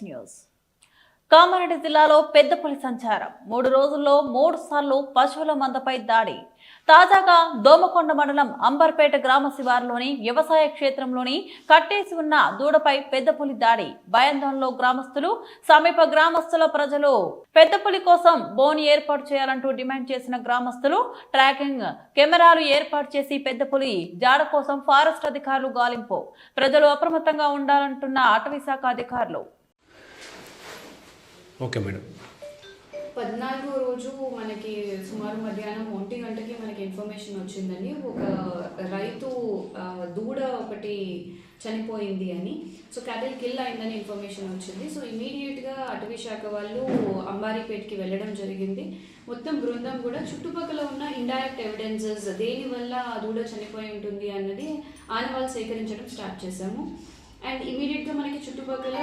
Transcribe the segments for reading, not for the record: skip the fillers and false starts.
News. Kamareddy జిల్లాలో పెద్దపులి సంచారం. 3 రోజుల్లో 3 సార్లు పశువుల మందపై దాడి. తాజాగా దోమకొండ మండలం అంబర్పేట గ్రామ శివారులోని వ్యవసాయ క్షేత్రంలోని కట్టేసి ఉన్న దూడపై పెద్దపులి దాడి. భయాందోళనలో గ్రామస్తులు, సమీప గ్రామస్తుల ప్రజలు. పెద్దపులి కోసం బోన్ ఏర్పాటు చేయాలంటూ డిమాండ్ చేసిన గ్రామస్తులు ట్రాకింగ్ కెమెరాలు ఏర్పాటు చేసి పెద్దపులి జాడ కోసం ఫారెస్ట్ అధికారులు గాలింపు. ప్రజలు అప్రమత్తంగా ఉండాలంటున్న అటవీ శాఖ అధికారులు. Okay madam. 14వ రోజు మనకి సుమారు మధ్యాహ్నం 1 గంటకి మనకి ఇన్ఫర్మేషన్ వచ్చిందని, ఒక రైతు దూడ ఒకటి చనిపోయింది అని, సో క్యాటిల్ కిల్ అయిందని ఇన్ఫర్మేషన్ వచ్చింది. సో ఇమీడియట్గా అటవీ శాఖ వాళ్ళు అంబారీపేట్కి వెళ్ళడం జరిగింది. మొత్తం బృందం కూడా చుట్టుపక్కల ఉన్న ఇండైరెక్ట్ ఎవిడెన్సెస్, దేనివల్ల ఆ దూడ చనిపోయి ఉంటుంది అన్నది ఆనవాళ్ళు సేకరించడం స్టార్ట్ చేశాము. అండ్ ఇమీడియట్గా మనకి చుట్టుపక్కల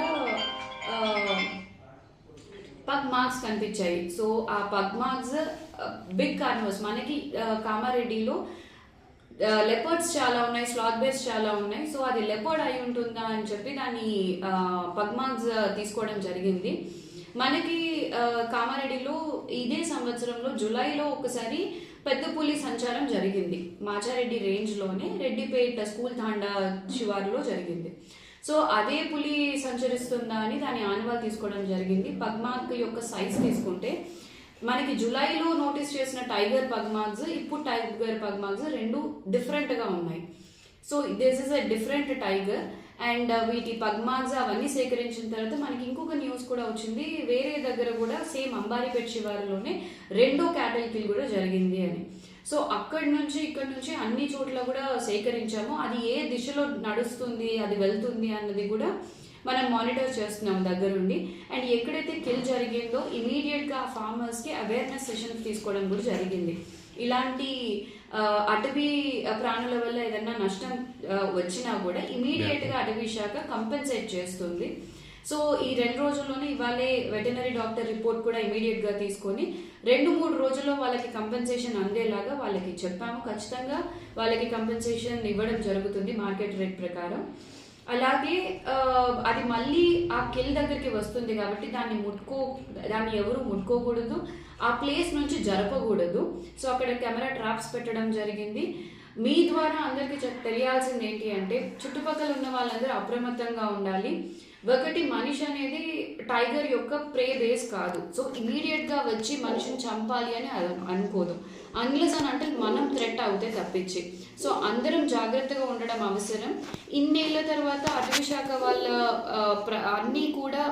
పగ్ మార్క్స్ కనిపించాయి. సో ఆ పగ్ మార్క్స్ బిగ్ కార్నివర్స్, మనకి కామారెడ్డిలో లెపర్డ్స్ చాలా ఉన్నాయి, స్లాత్ బేర్స్ చాలా ఉన్నాయి. సో అది లెపర్డ్ అయి ఉంటుందా అని చెప్పి దాన్ని పగ్ మార్క్స్ తీసుకోవడం జరిగింది. మనకి కామారెడ్డిలో ఇదే సంవత్సరంలో జూలైలో ఒకసారి పెద్ద పులి సంచారం జరిగింది. మాచారెడ్డి రేంజ్లోనే రెడ్డిపేట స్కూల్ తాండా శివారులో జరిగింది. సో అదే పులి సంచరిస్తుందా అని దాని ఆనవాళ్ళు తీసుకోవడం జరిగింది. పగ్మార్క్ యొక్క సైజ్ తీసుకుంటే మనకి జూలైలో నోటీస్ చేసిన టైగర్ పగ్మార్క్స్, ఇప్పుడు టైగర్ పగ్మార్క్స్ రెండు డిఫరెంట్గా ఉన్నాయి. So this is a different tiger. And వీటి పగ్మార్క్స్ అవన్నీ సేకరించిన తర్వాత మనకి ఇంకొక న్యూస్ కూడా వచ్చింది, వేరే దగ్గర కూడా సేమ్ అంబారీపేట శివారులోనే 2వ క్యాటిల్ కిల్ కూడా జరిగింది అని. సో అక్కడి నుంచి ఇక్కడ నుంచి అన్ని చోట్ల కూడా సేకరించాము. అది ఏ దిశలో నడుస్తుంది, అది వెళ్తుంది అన్నది కూడా మనం మానిటర్ చేస్తున్నాం దగ్గరుండి. అండ్ ఎక్కడైతే కిల్ జరిగిందో ఇమీడియట్గా ఆ ఫార్మర్స్కి అవేర్నెస్ సెషన్స్ తీసుకోవడం కూడా జరిగింది. ఇలాంటి అటవీ ప్రాణుల వల్ల ఏదైనా నష్టం వచ్చినా కూడా ఇమీడియట్గా అటవీ శాఖ కంపెన్సేట్ చేస్తుంది. సో ఈ 2 రోజుల్లోనే ఇవాళే వెటనరీ డాక్టర్ రిపోర్ట్ కూడా ఇమీడియట్గా తీసుకొని 2-3 రోజుల్లో వాళ్ళకి కంపెన్సేషన్ అందేలాగా వాళ్ళకి చెప్పాము. ఖచ్చితంగా వాళ్ళకి కంపెన్సేషన్ ఇవ్వడం జరుగుతుంది మార్కెట్ రేట్ ప్రకారం. అలాగే అది మళ్ళీ ఆ కిల్ దగ్గరికి వస్తుంది కాబట్టి దాన్ని ఎవరు ముట్టుకోకూడదు, ఆ ప్లేస్ నుంచి జరపకూడదు. సో అక్కడ కెమెరా ట్రాప్స్ పెట్టడం జరిగింది. మీ ద్వారా అందరికీ తెలియాల్సింది ఏంటి అంటే, చుట్టుపక్కల ఉన్న వాళ్ళందరూ అప్రమత్తంగా ఉండాలి. ఒకటి, మనిషి అనేది టైగర్ యొక్క ప్రే బేస్ కాదు. సో ఇమీడియట్గా వచ్చి మనిషిని చంపాలి అని అనుకోదు, అన్లెస్ అని అంటే మనం థ్రెట్ అవుతే తప్పించి. సో అందరం జాగ్రత్తగా ఉండడం అవసరం. ఇన్నేళ్ల తర్వాత అటవీ శాఖ వాళ్ళ అన్నీ కూడా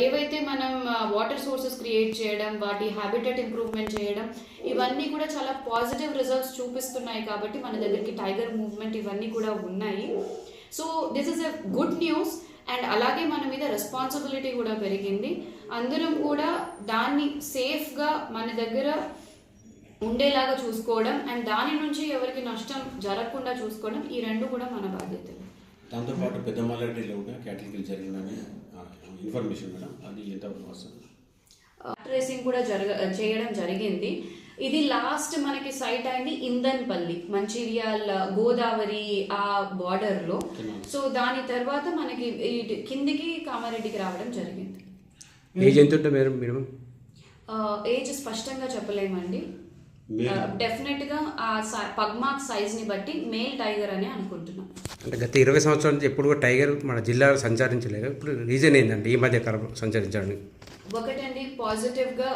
ఏవైతే మనం వాటర్ సోర్సెస్ క్రియేట్ చేయడం, వాటి హ్యాబిటేట్ ఇంప్రూవ్మెంట్ చేయడం, ఇవన్నీ కూడా చాలా పాజిటివ్ రిజల్ట్స్ చూపిస్తున్నాయి. కాబట్టి మన దగ్గరికి టైగర్ మూవ్మెంట్ ఇవన్నీ కూడా ఉన్నాయి. So this is a good news. And అలాగే మన మీద రెస్పాన్సిబిలిటీ కూడా పెరిగింది. అందరం కూడా దాన్ని సేఫ్గా మన దగ్గర ఉండేలాగా చూసుకోవడం అండ్ దాని నుంచి ఎవరికి నష్టం జరగకుండా చూసుకోవడం, ఈ 2 కూడా మన బాధ్యతలు. దాంతోపాటు పెద్ద మల్లారెడ్డిలో కూడా క్యాటిల్ కిల్ జరిగిందని ఇన్ఫర్మేషన్ మేడం, అది ఎంతవరకు వస్తుంది? ట్రేసింగ్ కూడా చేయడం జరిగింది. ఇది లాస్ట్ మనకి సైట్ అయింది ఇందన్పల్లి, మంచిర్యాల గోదావరి ఆ బార్డర్లో. సో దాని తర్వాత మనకి కిందికి కామారెడ్డికి రావడం జరిగింది. ఏజ్ ఎంత ఉంటుంది మేడం? ఏజ్ స్పష్టంగా చెప్పలేమండి. డెఫినెట్గా ఆ పగ్మార్క్ సైజ్ని బట్టి మేల్ టైగర్ అని అనుకుంటున్నాం. అంటే గత 20 సంవత్సరాల నుంచి ఎప్పుడు కూడా టైగర్ మన జిల్లాలో సంచరించలేదు. ఇప్పుడు రీజన్ ఏంటంటే ఈ మధ్య కాలంలో సంచరించడానికి? ఒకటండి, పాజిటివ్గా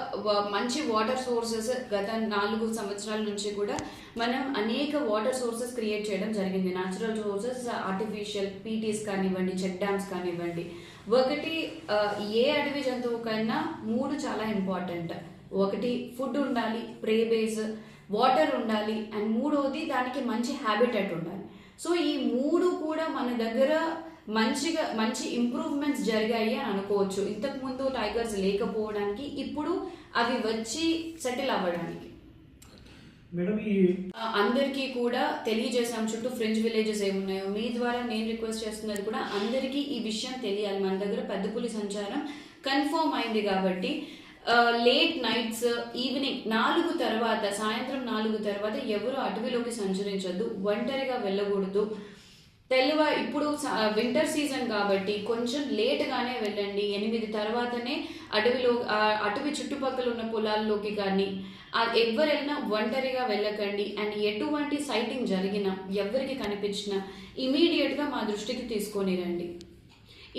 మంచి వాటర్ సోర్సెస్ గత 4 సంవత్సరాల నుంచి కూడా మనం అనేక వాటర్ సోర్సెస్ క్రియేట్ చేయడం జరిగింది. న్యాచురల్ సోర్సెస్, ఆర్టిఫిషియల్ పీటీస్ కానివ్వండి, చెక్ డ్యామ్స్ కానివ్వండి. ఒకటి, ఏ అడవి జంతువుకైనా 3 చాలా ఇంపార్టెంట్. ఒకటి ఫుడ్ ఉండాలి, ప్రే బేస్, వాటర్ ఉండాలి, అండ్ 3వది దానికి మంచి హ్యాబిటేట్ ఉండాలి. సో ఈ 3 కూడా మన దగ్గర మంచి ఇంప్రూవ్మెంట్స్ జరిగాయి అని అనుకోవచ్చు. ఇంతకుముందు టైగర్స్ లేకపోవడానికి, ఇప్పుడు అవి వచ్చి సెటిల్ అవ్వడానికి. అందరికీ కూడా తెలియజేసాం చుట్టూ ఫ్రెంచ్ విలేజెస్ ఏమున్నాయో. మీ ద్వారా నేను రిక్వెస్ట్ చేస్తున్నది కూడా అందరికీ ఈ విషయం తెలియాలి. మన దగ్గర పెద్ద పులి సంచారం కన్ఫర్మ్ అయింది కాబట్టి లేట్ నైట్స్, ఈవినింగ్ 4 తర్వాత, సాయంత్రం 4 తర్వాత ఎవరు అటవీలోకి సంచరించొద్దు, ఒంటరిగా వెళ్ళకూడదు. ఇప్పుడు వింటర్ సీజన్ కాబట్టి కొంచెం లేట్గానే వెళ్ళండి. 8 తర్వాతనే అటవీ చుట్టుపక్కల ఉన్న పొలాల్లోకి కానీ ఎవరైనా ఒంటరిగా వెళ్ళకండి. అండ్ ఎటువంటి సైటింగ్ జరిగినా ఎవరికి కనిపించినా ఇమీడియట్గా మా దృష్టికి తీసుకొని రండి.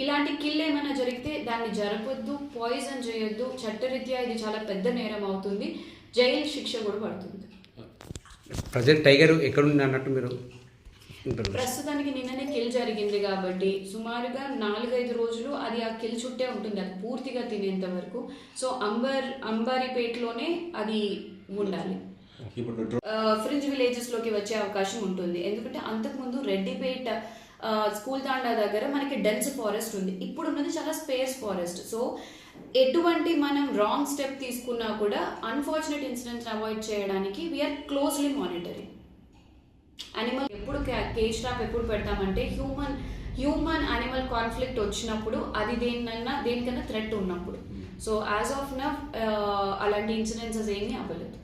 ఇలాంటి కిల్ ఏమైనా జరిగితే దాన్ని జరపొద్దు, పాయిజన్ చేయొద్దు. చట్టరీత్యా ఇది చాలా పెద్ద నేరం అవుతుంది, జైలు శిక్ష కూడా పడుతుంది. ప్రజెంట్ టైగర్ ఎక్కడుంది అన్నట్టు మీరు ప్రస్తుతానికి నిన్ననే కిల్ జరిగింది కాబట్టి సుమారుగా 4-5 రోజులు అది ఆ కిల్ చుట్టే ఉంటుంది, అది పూర్తిగా తినేంత వరకు. సో అంబారిపేటలోనే అది ఉండాలి. ఫ్రింజ్ విలేజెస్లోకి వచ్చే అవకాశం ఉంటుంది. ఎందుకంటే అంతకుముందు రెడ్డిపేట స్కూల్ తాండా దగ్గర మనకి డెన్స్ ఫారెస్ట్ ఉంది, ఇప్పుడు ఉన్నది చాలా స్పేస్ ఫారెస్ట్. సో ఎటువంటి మనం రాంగ్ స్టెప్ తీసుకున్నా కూడా అన్ఫార్చునేట్ ఇన్సిడెంట్స్ అవాయిడ్ చేయడానికి వీఆర్ క్లోజ్లీ మానిటరింగ్. యానిమల్ ఎప్పుడు కేజ్ ట్రాప్ ఎప్పుడు పెడతామంటే హ్యూమన్ యానిమల్ కాన్ఫ్లిక్ట్ వచ్చినప్పుడు, అది దేనికన్నా థ్రెట్ ఉన్నప్పుడు. సో యాజ్ ఆఫ్ నవ్ అలాంటి ఇన్సిడెంట్స్ ఏమీ అవ్వలేదు.